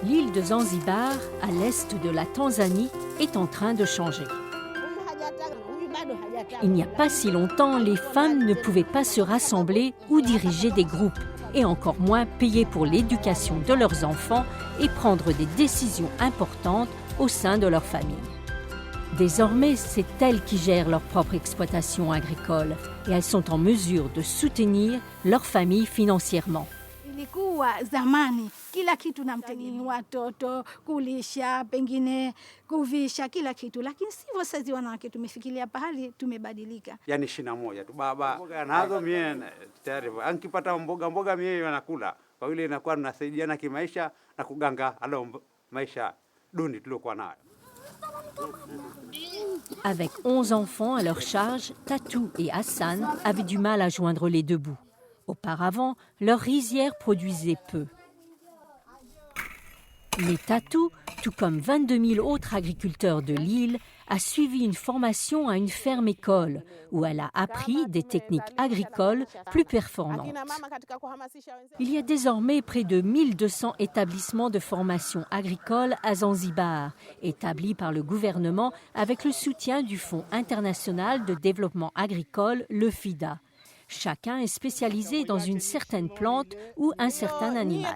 L'île de Zanzibar, à l'est de la Tanzanie, est en train de changer. Il n'y a pas si longtemps, les femmes ne pouvaient pas se rassembler ou diriger des groupes, et encore moins payer pour l'éducation de leurs enfants et prendre des décisions importantes au sein de leur famille. Désormais, c'est elles qui gèrent leur propre exploitation agricole et elles sont en mesure de soutenir leur famille financièrement. Ilikuwa zamani kila kitu namtegemea watoto kulisha pengine kuvisha kila kitu, lakini sivyo sasa wanawake tumefikiria pahali tumebadilika. Yani 21 tu baba mboga nazo mie tayari ankipata mboga mie anakula kwa vile inakuwa tunasaidiana kimaisha na kuganga alo maisha duni tuliokuwa nayo. Avec 11 enfants à leur charge, Tatou et Hassan avaient du mal à joindre les deux bouts. Auparavant, leur rizière produisait peu. Mais Tatou, tout comme 22 000 autres agriculteurs de l'île, a suivi une formation à une ferme-école où elle a appris des techniques agricoles plus performantes. Il y a désormais près de 1200 établissements de formation agricole à Zanzibar, établis par le gouvernement avec le soutien du Fonds international de développement agricole, le FIDA. Chacun est spécialisé dans une certaine plante ou un certain animal.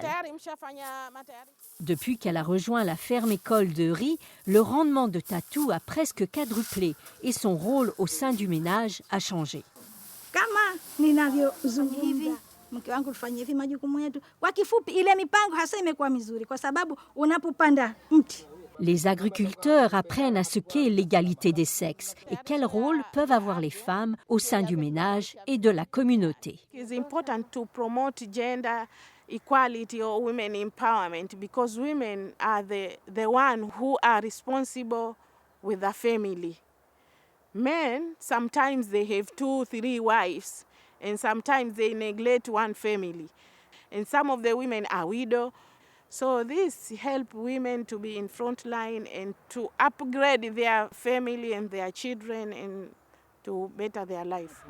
Depuis qu'elle a rejoint la ferme-école de riz, le rendement de Tatou a presque quadruplé et son rôle au sein du ménage a changé. Kama ninavyozungumza mke wangu tufanye hivi majukumu yetu. Kwa kifupi ile mipango hasa imekuwa mizuri kwa sababu unapopanda mti. Les agriculteurs apprennent à ce qu'est l'égalité des sexes et quel rôle peuvent avoir les femmes au sein du ménage et de la communauté. It's important to promote gender equality or women empowerment because women are the one who are responsible with the family. Men, sometimes they have 2, 3 wives and sometimes they neglect one family. And some of the women are widows. So this helps women to be in front line and to upgrade their family and their children and to better their life.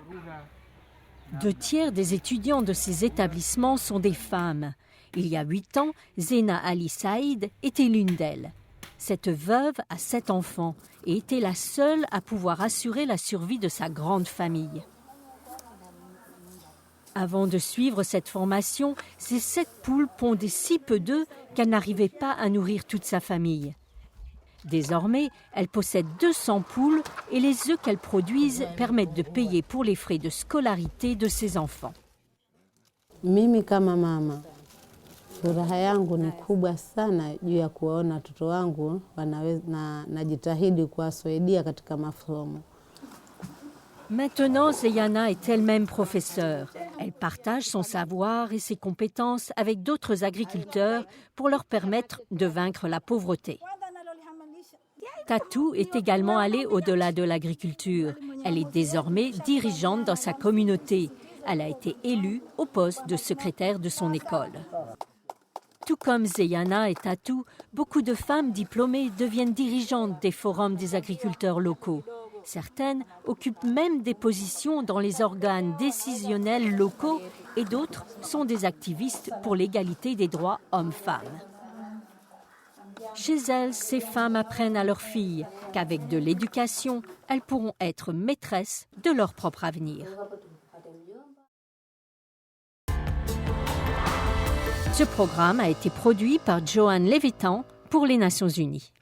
2 tiers des étudiants de ces établissements sont des femmes. Il y a 8 ans, Zena Ali Saïd était l'une d'elles. Cette veuve a 7 enfants et était la seule à pouvoir assurer la survie de sa grande famille. Avant de suivre cette formation, ces 7 poules pondaient si peu d'œufs qu'elle n'arrivait pas à nourrir toute sa famille. Désormais, elle possède 200 poules et les œufs qu'elle produisent permettent de payer pour les frais de scolarité de ses enfants. Mimi kama mama, furaha yangu ni kubwa sana juu ya kuona watoto wangu najitahidi kuwasaidia katika masomo. Maintenant, Zeyana est elle-même professeure. Elle partage son savoir et ses compétences avec d'autres agriculteurs pour leur permettre de vaincre la pauvreté. Tatou est également allée au-delà de l'agriculture. Elle est désormais dirigeante dans sa communauté. Elle a été élue au poste de secrétaire de son école. Tout comme Zeyana et Tatou, beaucoup de femmes diplômées deviennent dirigeantes des forums des agriculteurs locaux. Certaines occupent même des positions dans les organes décisionnels locaux et d'autres sont des activistes pour l'égalité des droits hommes-femmes. Chez elles, ces femmes apprennent à leurs filles qu'avec de l'éducation, elles pourront être maîtresses de leur propre avenir. Ce programme a été produit par Joanne Levitan pour les Nations Unies.